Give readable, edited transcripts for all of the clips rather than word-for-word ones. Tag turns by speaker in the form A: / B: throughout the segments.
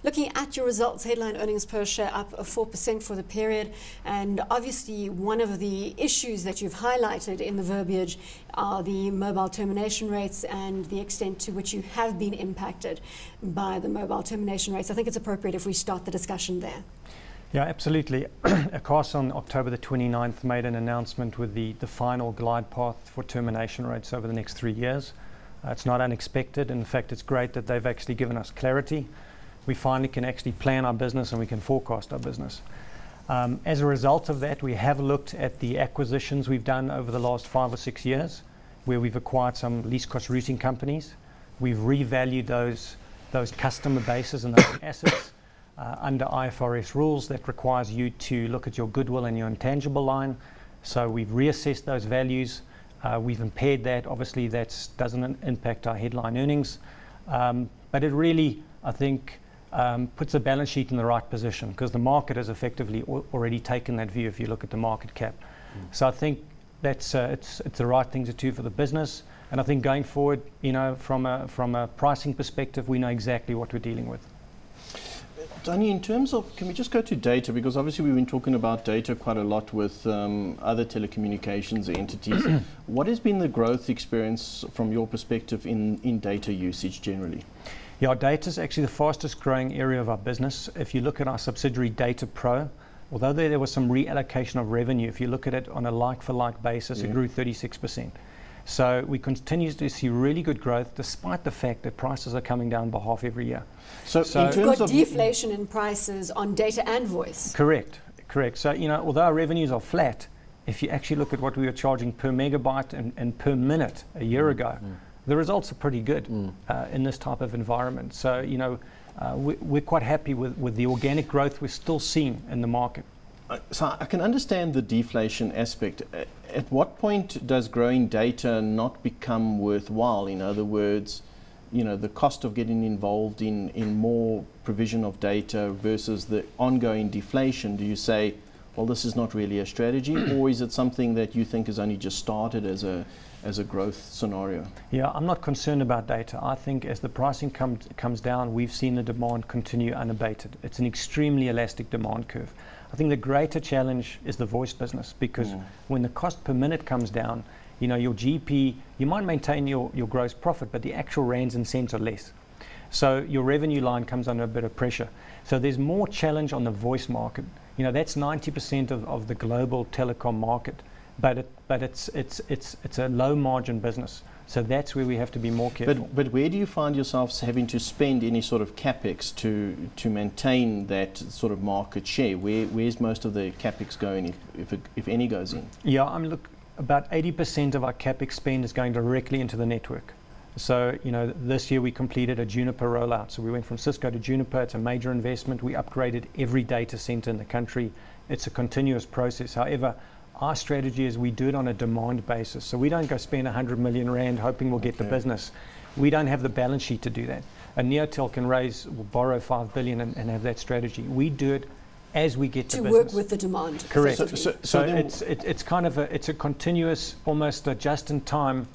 A: Looking at your results, headline earnings per share up 4% for the period, and obviously one of the issues that you've highlighted in the verbiage are the mobile termination rates and the extent to which you have been impacted by the mobile termination rates. I think it's appropriate if we start the discussion there.
B: Yeah, absolutely. ICASA on October the 29th made an announcement with the final glide path for termination rates over the next 3 years. It's not unexpected. In fact, it's great that they've actually given us clarity. We finally can actually plan our business and we can forecast our business. As a result of that, we have looked at the acquisitions we've done over the last 5 or 6 years, where we've acquired some least cost routing companies. We've revalued those customer bases and those assets under IFRS rules that requires you to look at your goodwill and your intangible line. So we've reassessed those values. We've impaired that. Obviously, that doesn't impact our headline earnings. But it really, I think, puts the balance sheet in the right position because the market has effectively already taken that view if you look at the market cap. So I think that's it's the right thing to do for the business, and I think going forward, you know, from a pricing perspective, we know exactly what we're dealing with.
C: Tony, in terms of, can we just go to data, because obviously we've been talking about data quite a lot with other telecommunications entities. What has been the growth experience from your perspective in data usage generally?
B: Yeah, data is actually the fastest growing area of our business. If you look at our subsidiary Data Pro, although there was some reallocation of revenue, if you look at it on a like-for-like basis, it grew 36%. So we continue to see really good growth despite the fact that prices are coming down by half every year.
C: So in terms
A: you've got
C: of
A: deflation in prices on data and voice.
B: Correct. So, you know, although our revenues are flat, if you actually look at what we were charging per megabyte and per minute a year ago, the results are pretty good in this type of environment. So, you know, we're quite happy with the organic growth we're still seeing in the market.
C: So I can understand the deflation aspect. At what point does growing data not become worthwhile? In other words, you know, the cost of getting involved in more provision of data versus the ongoing deflation. Do you say, well, this is not really a strategy, or is it something that you think has only just started as a growth scenario?
B: Yeah, I'm not concerned about data. I think as the pricing comes down, we've seen the demand continue unabated. It's an extremely elastic demand curve. I think the greater challenge is the voice business, because when the cost per minute comes down, you know, your GP, you might maintain your gross profit, but the actual rands and cents are less. So your revenue line comes under a bit of pressure. So there's more challenge on the voice market. You know, that's 90% of the global telecom market, but it's a low margin business. So that's where we have to be more careful.
C: But where do you find yourselves having to spend any sort of capex to maintain that sort of market share? Where's most of the capex going, if any goes in?
B: Yeah, look, about 80% of our capex spend is going directly into the network. So, you know, this year we completed a Juniper rollout. So we went from Cisco to Juniper. It's a major investment. We upgraded every data center in the country. It's a continuous process. However, our strategy is we do it on a demand basis. So we don't go spend 100 million rand hoping we'll get the business. We don't have the balance sheet to do that. A Neotel can borrow 5 billion and have that strategy. We do it as we get the business.
A: To work with the demand.
B: Correct. So it's kind of a continuous, almost a just-in-time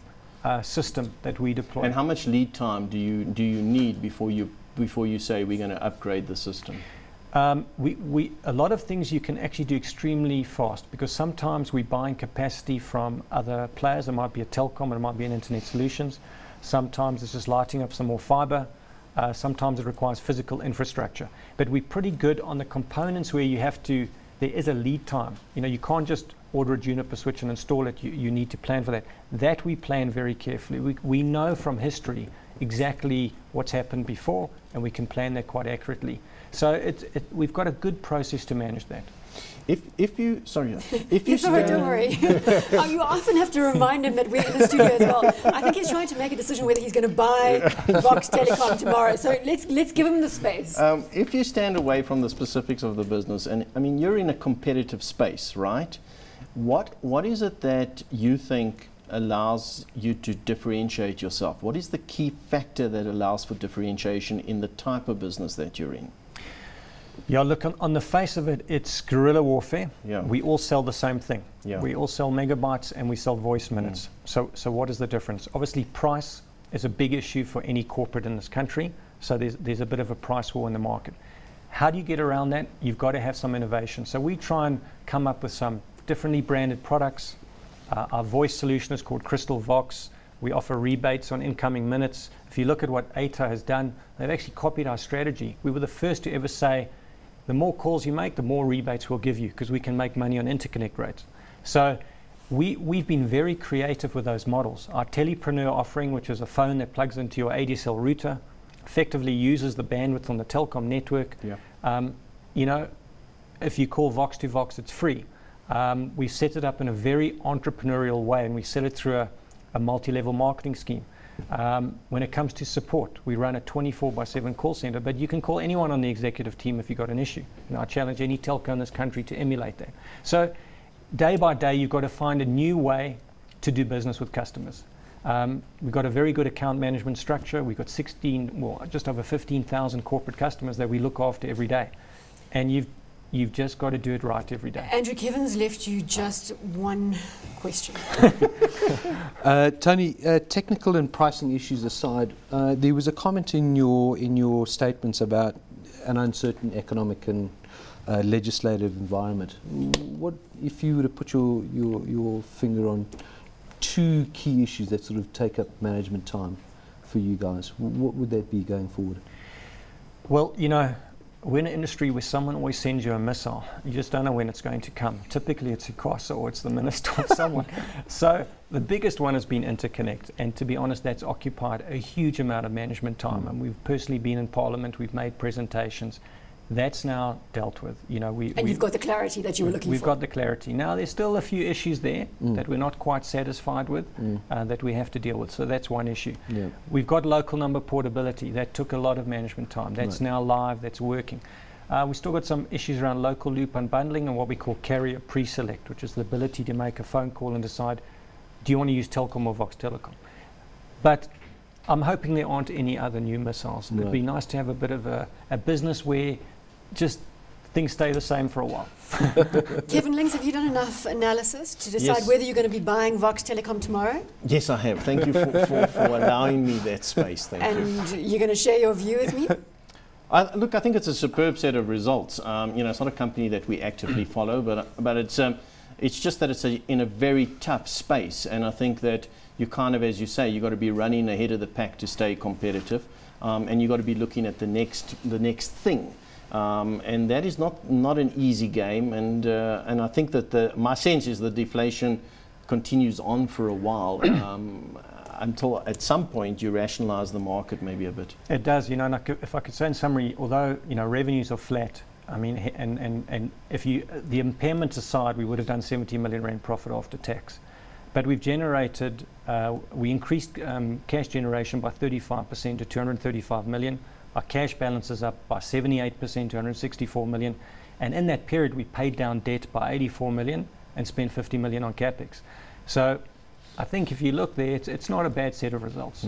B: system that we deploy.
C: And how much lead time do you need before you say we're going to upgrade the system?
B: A lot of things you can actually do extremely fast, because sometimes we're buying capacity from other players. It might be a telecom, it might be an internet solutions. Sometimes it's just lighting up some more fiber. Sometimes it requires physical infrastructure. But we're pretty good on the components where there is a lead time. You know, you can't just order a Juniper switch and install it. You need to plan for that. That we plan very carefully. We know from history exactly what's happened before, and we can plan that quite accurately. So we've got a good process to manage that.
C: If you sorry,
A: don't worry. You often have to remind him that we're in the studio as well. I think he's trying to make a decision whether he's going to buy Vox Telecom tomorrow. So let's give him the space.
C: If you stand away from the specifics of the business, and I mean you're in a competitive space, right? What is it that you think allows you to differentiate yourself? What is the key factor that allows for differentiation in the type of business that you're in?
B: Yeah, look, on the face of it, it's guerrilla warfare.
C: Yeah.
B: We all sell the same thing.
C: Yeah.
B: We all sell megabytes and we sell voice minutes. So what is the difference? Obviously, price is a big issue for any corporate in this country. So there's a bit of a price war in the market. How do you get around that? You've got to have some innovation. So we try and come up with some differently branded products. Our voice solution is called Crystal Vox. We offer rebates on incoming minutes. If you look at what ATA has done, they've actually copied our strategy. We were the first to ever say, the more calls you make, the more rebates we'll give you, because we can make money on interconnect rates. So we've been very creative with those models. Our Telepreneur offering, which is a phone that plugs into your ADSL router, effectively uses the bandwidth on the telecom network.
C: Yeah.
B: You know, if you call Vox to Vox, it's free. We set it up in a very entrepreneurial way, and we sell it through a multi-level marketing scheme. When it comes to support, we run a 24/7 call center, but you can call anyone on the executive team if you've got an issue. You know, I challenge any telco in this country to emulate that. So day by day, you've got to find a new way to do business with customers. We've got a very good account management structure. We've got just over 15,000 corporate customers that we look after every day. And you've just got to do it right every day.
A: Andrew, Kevin's left you just one question.
D: Tony, technical and pricing issues aside, there was a comment in your statements about an uncertain economic and legislative environment. What if you were to put your finger on two key issues that sort of take up management time for you guys? What would that be going forward?
B: Well, you know, we're in an industry where someone always sends you a missile. You just don't know when it's going to come. Typically it's ICASA or it's the minister or someone. So the biggest one has been interconnect, and to be honest, that's occupied a huge amount of management time. And we've personally been in Parliament, we've made presentations. That's now dealt with. You know,
A: you've got the clarity that you were looking for.
B: We've got the clarity. Now there's still a few issues there that we're not quite satisfied with, that we have to deal with. So that's one issue.
D: Yeah.
B: We've got local number portability. That took a lot of management time. That's now live, that's working. We've still got some issues around local loop unbundling and what we call carrier pre-select, which is the ability to make a phone call and decide, do you want to use Telkom or Vox Telecom? But I'm hoping there aren't any other new missiles. It'd be nice to have a bit of a business where just things stay the same for a while.
A: Kevin Links, have you done enough analysis to decide whether you're going to be buying Vox Telecom tomorrow?
C: Yes, I have. Thank you for allowing me that space. Thank you.
A: And you're going to share your view with me?
C: Look, I think it's a superb set of results. You know, it's not a company that we actively follow, but it's just that it's in a very tough space, and I think that you kind of, as you say, you've got to be running ahead of the pack to stay competitive, and you've got to be looking at the next thing. And that is not an easy game, and I think that my sense is the deflation continues on for a while until at some point you rationalize the market maybe a bit.
B: It does, you know, and if I could say in summary, although, you know, revenues are flat, I mean, and if the impairment aside, we would have done 70 million rand profit after tax. But we've generated, we increased cash generation by 35% to 235 million. Our cash balance is up by 78% to 164 million. And in that period, we paid down debt by 84 million and spent 50 million on capex. So I think if you look there, it's not a bad set of results.